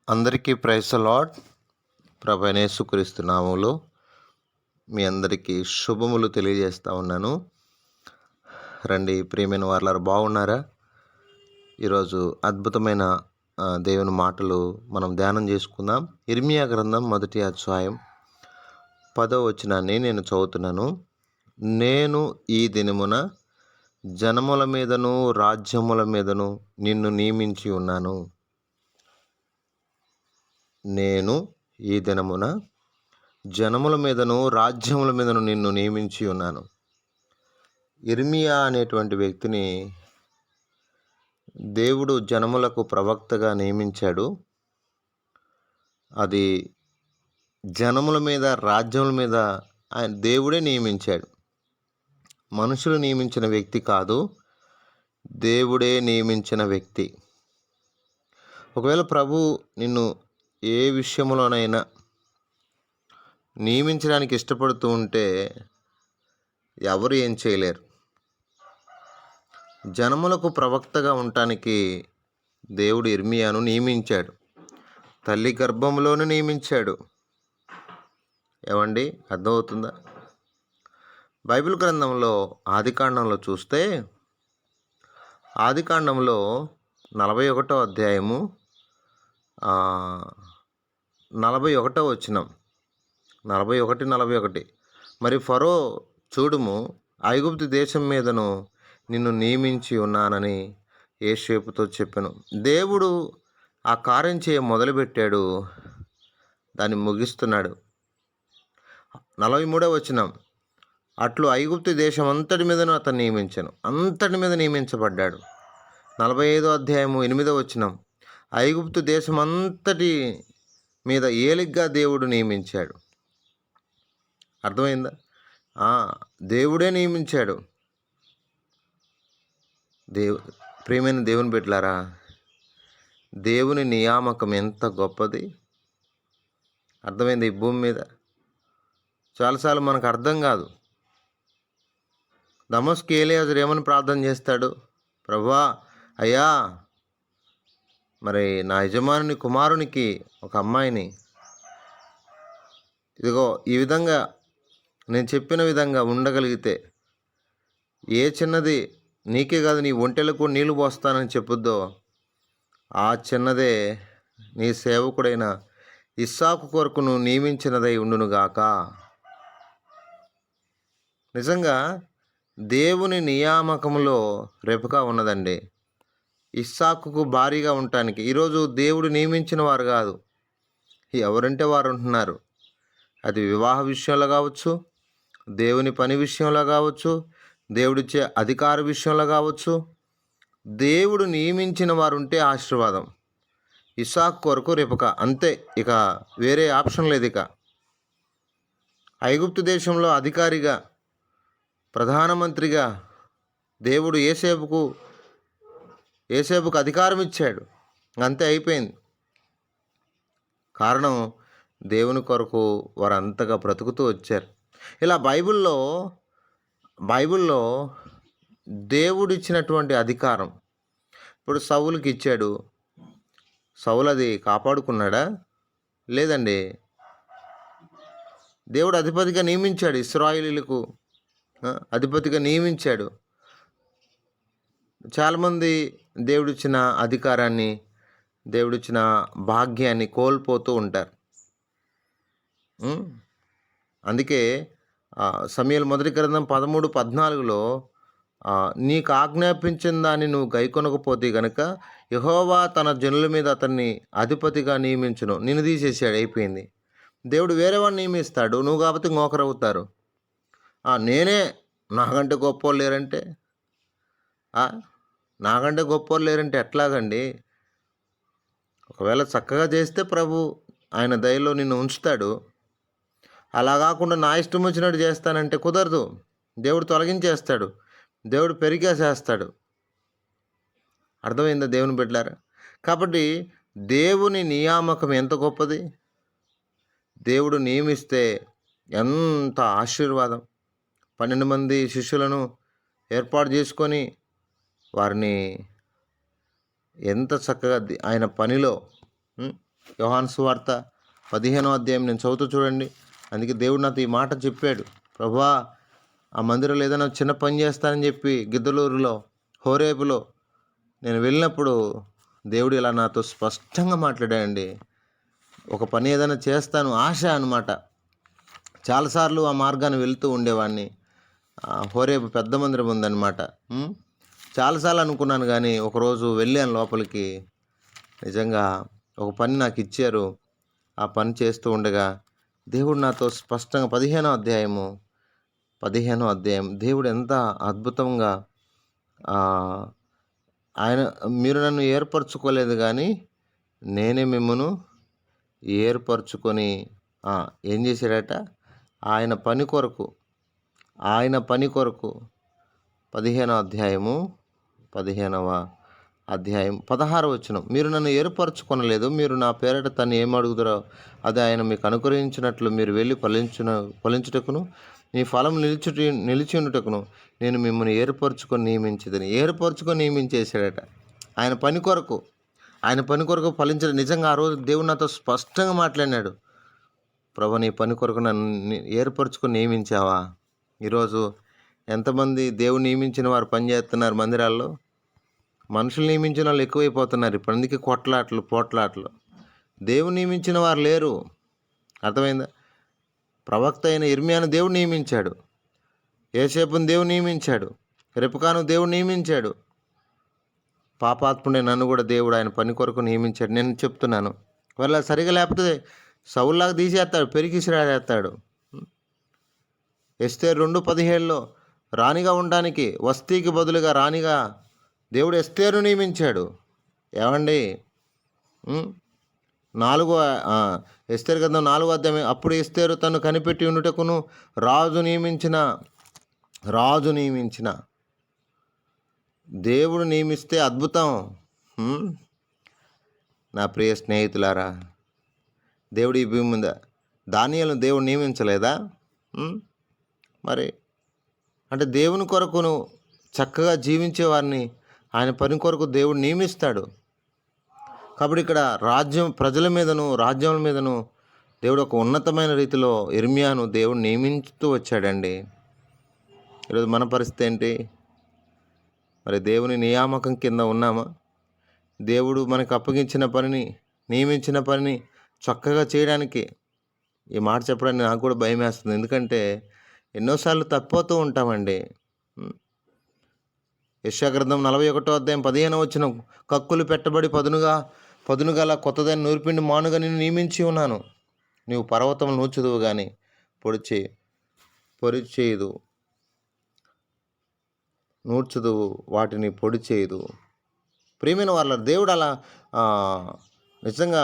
అందరికీ praise the lord. ప్రభు అయిన యేసుక్రీస్తు నామములో మీ అందరికీ శుభములు తెలియజేస్తా ఉన్నాను. రండి ప్రియమైన వారలారా, బాగున్నారా? ఈరోజు అద్భుతమైన దేవుని మాటలు మనం ధ్యానం చేసుకుందాం. ఇర్మియా గ్రంథం 1వ అధ్యాయం 10వ వచనాన్ని నేను చదువుతున్నాను. నేను ఈ దినమున జనముల మీదను రాజ్యముల మీదను నిన్ను నియమించి ఉన్నాను. నేను ఈ దినమున జనముల మీదను రాజ్యముల మీదను నిన్ను నియమించి ఉన్నాను. ఇర్మియా అనేటువంటి వ్యక్తిని దేవుడు జనములకు ప్రవక్తగా నియమించాడు. అది జనముల మీద, రాజ్యముల మీద ఆయన దేవుడే నియమించాడు. మనుషులు నియమించిన వ్యక్తి కాదు, దేవుడే నియమించిన వ్యక్తి. ఒకవేళ ప్రభు నిన్ను ఏ విషయంలోనైనా నియమించడానికి ఇష్టపడుతూ ఉంటే ఎవరు ఏం చేయలేరు. జనములకు ప్రవక్తగా ఉండటానికి దేవుడు ఇర్మియాను నియమించాడు. తల్లి గర్భంలోనే నియమించాడు. ఏమండి, అర్థమవుతుందా? బైబిల్ గ్రంథంలో ఆదికాండంలో చూస్తే, ఆదికాండంలో 41వ అధ్యాయము 41వ వచనం, 41. మరి ఫరో చూడుము, ఐగుప్తు దేశం మీదను నిన్ను నియమించి ఉన్నానని యోసేపుతో చెప్పెను. దేవుడు ఆ కార్యం చేయ మొదలుపెట్టాడు, దాన్ని ముగిస్తున్నాడు. 43వ వచనం, అట్లు ఐగుప్తు దేశం అంతటి మీదను అతను నియమించాను. అంతటి మీద నియమించబడ్డాడు. 45వ అధ్యాయము 8వ వచనం, ఐగుప్తు దేశం అంతటి మీద ఏలిగ్గా దేవుడు నియమించాడు. అర్థమైందా? దేవుడే నియమించాడు. ప్రియమైన దేవుని బిడ్డలారా, దేవుని నియామకం ఎంత గొప్పది! అర్థమైంది? ఈ భూమి మీద చాలాసార్లు మనకు అర్థం కాదు. దమస్కు ఎలియాజరు ఏమని ప్రార్థన చేస్తాడు? ప్రభువా, అయ్యా, మరి నా యజమానుని కుమారునికి ఒక అమ్మాయిని ఇదిగో ఈ విధంగా నేను చెప్పిన విధంగా ఉండగలిగితే, ఏ చిన్నది నీకే కాదు నీ ఒంటెలకు నీళ్లు పోస్తానని చెప్పుద్దో ఆ చిన్నదే నీ సేవకుడైన ఇస్సాకు కొరకు నువ్వు నియమించినదై ఉండునుగాక. నిజంగా దేవుని నియామకంలో రెపకా ఉన్నదండి. ఇస్సాకుకు భారీగా ఉండటానికి ఈరోజు దేవుడు నియమించిన వారు కాదు, ఎవరంటే వారు ఉంటున్నారు. అది వివాహ విషయంలో కావచ్చు, దేవుని పని విషయంలో కావచ్చు, దేవుడిచ్చే అధికార విషయంలో కావచ్చు. దేవుడు నియమించిన వారు ఉంటే ఆశీర్వాదం. ఇస్సాకు కొరకు రెపకా, అంతే, ఇక వేరే ఆప్షన్ లేదు. ఇక ఐగుప్తు దేశంలో అధికారిగా, ప్రధానమంత్రిగా దేవుడు యోసేపుకు అధికారం ఇచ్చాడు. అంతే, అయిపోయింది. కారణం, దేవుని కొరకు వారు అంతగా బ్రతుకుతూ వచ్చారు. ఇలా బైబిల్లో దేవుడిచ్చినటువంటి అధికారం ఇప్పుడు సౌలుకి ఇచ్చాడు. సౌలు అది కాపాడుకున్నాడా? లేదండి. దేవుడు అధిపతిగా నియమించాడు, ఇశ్రాయేలీయులకు అధిపతిగా నియమించాడు. చాలామంది దేవుడిచ్చిన అధికారాన్ని, దేవుడిచ్చిన భాగ్యాన్ని కోల్పోతూ ఉంటారు. అందుకే సమూయేలు మొదటి గ్రంథం 13:14లో నీకు ఆజ్ఞాపించిన దాన్ని నువ్వు గైకొనకపోతే గనుక యెహోవా తన జనుల మీద అతన్ని అధిపతిగా నియమించును. నిన్ను తీసేసాడు, అయిపోయింది. దేవుడు వేరే వాడిని నియమిస్తాడు, నువ్వు కాబట్టి ఇంకొకరవుతారు. నేనే నాకంటే గొప్పవాళ్ళు లేరంటే నాకంటే గొప్పవాళ్ళు లేరంటే ఎట్లాగండి? ఒకవేళ చక్కగా చేస్తే ప్రభు ఆయన దయలో నిన్ను ఉంచుతాడు. అలా కాకుండా నా ఇష్టం వచ్చినట్టు చేస్తానంటే కుదరదు. దేవుడు తొలగించేస్తాడు, దేవుడు పెరిగేసేస్తాడు. అర్థమైందా దేవుని బిడ్డలారా? కాబట్టి దేవుని నియామకం ఎంత గొప్పది! దేవుడు నియమిస్తే ఎంత ఆశీర్వాదం! 12 మంది శిష్యులను ఏర్పాటు చేసుకొని వారిని ఎంత చక్కగా ఆయన పనిలో యోహాను సువార్త 15వ అధ్యాయం నేను చదువుతూ చూడండి. అందుకే దేవుడు నాతో ఈ మాట చెప్పాడు. ప్రభువా, ఆ మందిరంలో ఏదైనా చిన్న పని చేస్తానని చెప్పి గిద్దలూరులో హోరేబులో నేను వెళ్ళినప్పుడు దేవుడు ఇలా నాతో స్పష్టంగా మాట్లాడాడండి. ఒక పని ఏదైనా చేస్తాను ఆశ అనమాట. చాలాసార్లు ఆ మార్గాన్ని వెళ్తూ ఉండేవాడిని. హోరేబు పెద్ద మందిరం ఉందన్నమాట. చాలాసార్లు అనుకున్నాను, కానీ ఒకరోజు వెళ్ళాను లోపలికి. నిజంగా ఒక పని నాకు ఇచ్చారు. ఆ పని చేస్తూ ఉండగా దేవుడు నాతో స్పష్టంగా 15వ అధ్యాయం దేవుడు ఎంత అద్భుతంగా ఆయన, మీరు నన్ను ఏర్పరచుకోలేదు కానీ నేనే మిమ్మను ఏర్పరచుకొని ఏం చేశాడట, ఆయన పని కొరకు 15వ అధ్యాయం 16వ వచనం, మీరు నన్ను ఏర్పరచుకొనలేదు, మీరు నా పేరట తను ఏమడుగుదరో అది ఆయన మీకు అనుగ్రహించినట్లు మీరు వెళ్ళి ఫలించుటకును మీ ఫలం నిలిచియుండుటకును నేను మిమ్మల్ని ఏర్పరచుకొని నియమించేశాడట. ఆయన పని కొరకు ఫలించడం. నిజంగా ఆ రోజు దేవుడు నాతో స్పష్టంగా మాట్లాడినాడు. ప్రభు, నీ పని కొరకు నన్ను ఏర్పరచుకొని నియమించావా? ఈరోజు ఎంతమంది దేవుడు నియమించిన వారు పనిచేస్తున్నారు మందిరాల్లో? మనుషులు నియమించిన వాళ్ళు ఎక్కువైపోతున్నారు ఇప్పుడు. అందుకే పోట్లాట్లు. దేవుడు నియమించిన వారు లేరు. అర్థమైందా? ప్రవక్త అయిన ఇర్మియాను దేవుడు నియమించాడు, యోసేపును దేవుడు నియమించాడు, రెబెకాను దేవుడు నియమించాడు. పాపాత్ముడే నన్ను కూడా దేవుడు ఆయన పని కొరకు నియమించాడు. నేను చెప్తున్నాను, వాళ్ళ సరిగా లేకపోతే సౌల్లాగా తీసేస్తాడు, పెరిగిసిరాడేస్తాడు. ఎస్తేరు 2:17లో రాణిగా ఉండడానికి వస్తీకి బదులుగా రాణిగా దేవుడు ఎస్తేరు నియమించాడు. ఏమండి, ఎస్తేరు గ్రంథం 4వ అధ్యాయం, అప్పుడు ఎస్తేరు తను కనిపెట్టి ఉండుటకును రాజు నియమించిన దేవుడు నియమిస్తే అద్భుతం. నా ప్రియ స్నేహితులారా, దేవుడు ఈ భూమి మీద దానియేలును దేవుడు నియమించలేదా? మరి అంటే దేవుని కొరకును చక్కగా జీవించే వారిని ఆయన పని కొరకు దేవుడు నియమిస్తాడు. కాబట్టి ఇక్కడ ప్రజల మీదను రాజ్యాల మీదను దేవుడు ఒక ఉన్నతమైన రీతిలో ఇర్మియాను దేవుడు నియమించుతూ వచ్చాడండి. ఈరోజు మన పరిస్థితి ఏంటి? మరి దేవుని నియామకం కింద ఉన్నామా? దేవుడు మనకు అప్పగించిన పనిని, నియమించిన పనిని చక్కగా చేయడానికి, ఈ మాట చెప్పడానికి నాకు కూడా భయం వేస్తుంది. ఎందుకంటే ఎన్నోసార్లు తప్పిపోతూ ఉంటామండి. యెషయా గ్రంథం 41వ అధ్యాయం 15వ వచనం, కక్కులు పెట్టబడి పదునుగల కొత్తదైన నూర్పిండి మానుగా నేను నియమించి ఉన్నాను. నీవు పర్వతం నూర్చుదువు కానీ పొడి చేయదు, నూర్చుదువు వాటిని పొడి చేయదు. ప్రియమైన వాళ్ళ దేవుడు అలా నిజంగా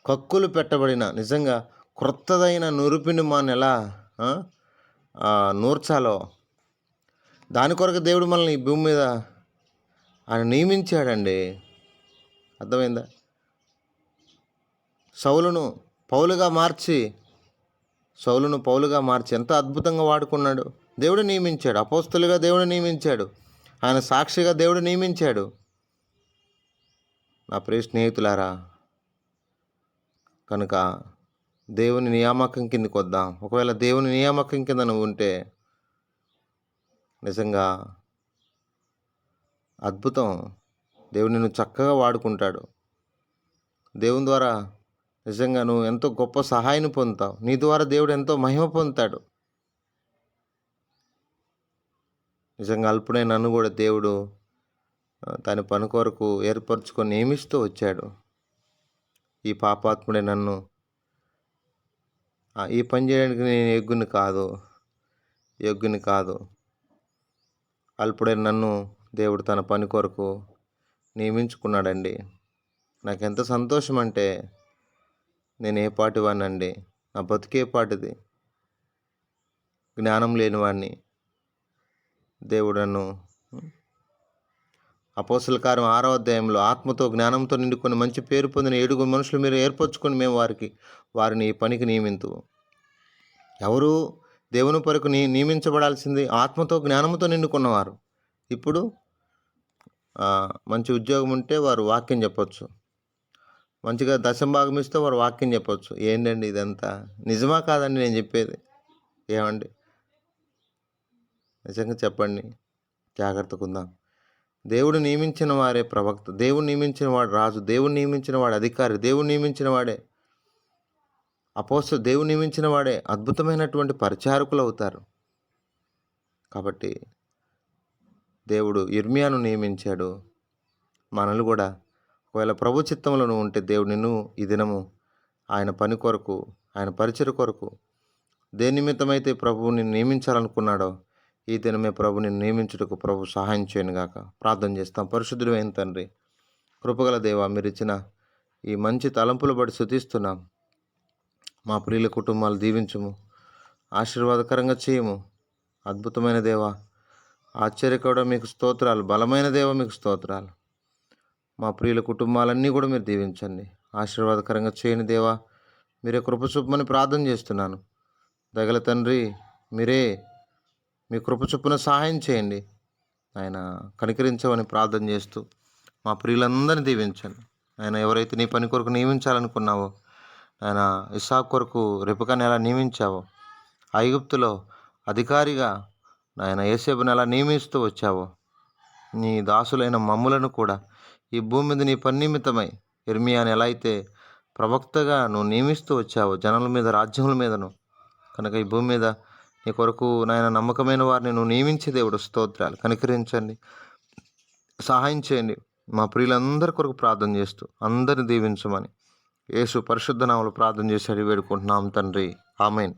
కక్కులు పెట్టబడిన నిజంగా క్రొత్తదైన నురిపిండి మాను ఎలా నూర్చాలో దాని కొరకు దేవుడు మనల్ని ఈ భూమి మీద ఆయన నియమించాడండి. అర్థమైందా? సౌలును పౌలుగా మార్చి ఎంత అద్భుతంగా వాడుకున్నాడు. దేవుడు నియమించాడు. అపోస్తలుగా దేవుడు నియమించాడు. ఆయన సాక్షిగా దేవుడు నియమించాడు. నా ప్రియ స్నేహితులారా, కనుక దేవుని నియామకం కిందకి వద్దాం. ఒకవేళ దేవుని నియామకం కింద నువ్వు ఉంటే నిజంగా అద్భుతం. దేవుడు నిన్ను చక్కగా వాడుకుంటాడు. దేవుని ద్వారా నిజంగా నువ్వు ఎంతో గొప్ప సహాయాన్ని పొందుతావు. నీ ద్వారా దేవుడు ఎంతో మహిమ పొందుతాడు. నిజంగా అల్పుడే నన్ను కూడా దేవుడు తన పని కొరకు ఏర్పరచుకొని నియమిస్తూ వచ్చాడు. ఈ పాపాత్ముడే నన్ను ఈ పని చేయడానికి నేను యోగ్యుని కాదు. అల్పుడే నన్ను దేవుడు తన పని కొరకు నియమించుకున్నాడండి. నాకెంత సంతోషం అంటే, నేను ఏ పాటివాడినండి, నా బతుకే పాటిది, జ్ఞానం లేనివాడిని. దేవుడు నన్ను అపోస్తల కార్యం 6వ అధ్యాయంలో ఆత్మతో జ్ఞానంతో నిండుకొని మంచి పేరు పొందిన 7 మనుషులు మీరు ఏర్పరచుకొని మేము వారిని ఈ పనికి నియమింతుము. ఎవరు దేవుని కొరకు నియమించబడాల్సింది? ఆత్మతో జ్ఞానంతో నిండుకున్నవారు. ఇప్పుడు మంచి ఉద్యోగం ఉంటే వారు వాక్యం చెప్పొచ్చు. మంచిగా దశంభాగం ఇస్తే వారు వాక్యం చెప్పొచ్చు. ఏంటండి ఇదంతా? నిజమా కాదండి నేను చెప్పేది? ఏమండి? నిజంగా చెప్పండి. జాగ్రత్తగా ఉందాం. దేవుడు నియమించిన వారే ప్రవక్త, దేవుడు నియమించిన వాడు రాజు, దేవుడు నియమించిన వాడు అధికారి, దేవుడు నియమించిన వాడే అపోస్తలుడు, దేవుడు నియమించిన వాడే అద్భుతమైనటువంటి పరిచారకులు అవుతారు. కాబట్టి దేవుడు ఇర్మియాను నియమించాడు. మనల్ని కూడా ఒకవేళ ప్రభు చిత్తంలో నువ్వు ఉంటే దేవుడు నిన్ను ఈ దినము ఆయన పని కొరకు, ఆయన పరిచయ కొరకు దేని నిమిత్తమైతే ప్రభువు నిన్ను నియమించాలనుకున్నాడో ఈ దినమే ప్రభు నిన్ను నియమించుటకు ప్రభు సహాయం చేయను గాక. ప్రార్థన చేస్తాం. పరిశుద్ధుడైన తండ్రి, కృపగల దేవా, మీరు ఇచ్చిన ఈ మంచి తలంపులు బట్టి స్తుతిస్తున్నాం. మా ప్రియుల కుటుంబాలు దీవించుము, ఆశీర్వాదకరంగా చేయము. అద్భుతమైన దేవా, ఆశ్చర్యకరుడ మీకు స్తోత్రాలు, బలమైన దేవ మీకు స్తోత్రాలు. మా ప్రియుల కుటుంబాలన్నీ కూడా మీరు దీవించండి, ఆశీర్వాదకరంగా చేయని దేవా, మీరే కృప చూపమని ప్రార్థన చేస్తున్నాను. దగల తండ్రి, మీరే మీ కృప చొప్పున సహాయం చేయండి. ఆయన కనికరించమని ప్రార్థన చేస్తూ మా ప్రియులందరినీ దీవించండి. ఆయన ఎవరైతే నీ పని కొరకు నియమించాలనుకున్నావో, ఆయన ఇస్సాకు కొరకు రెబెకాను ఎలా నియమించావో, ఐగుప్తులో అధికారిగా ఆయన యోసేపును ఎలా నియమిస్తూ వచ్చావో, నీ దాసులైన మమ్ములను కూడా ఈ భూమి మీద నీ పని నిమిత్తమై ఇర్మియాని ఎలా అయితే ప్రవక్తగా నువ్వు నియమిస్తూ వచ్చావో జనాల మీద, రాజ్యముల మీదను, కనుక ఈ భూమి మీద నీ కొరకు నాయన నమ్మకమైన వారిని నువ్వు నియమించే దేవుడు, స్తోత్రాలు. కనికరించండి, సహాయం చేయండి. మా ప్రియులందరి కొరకు ప్రార్థన చేస్తూ అందరిని దీవించమని యేసు పరిశుద్ధ నామములో ప్రార్థన చేసి అడిగి వేడుకుంటున్నాం తండ్రి. ఆమేన్.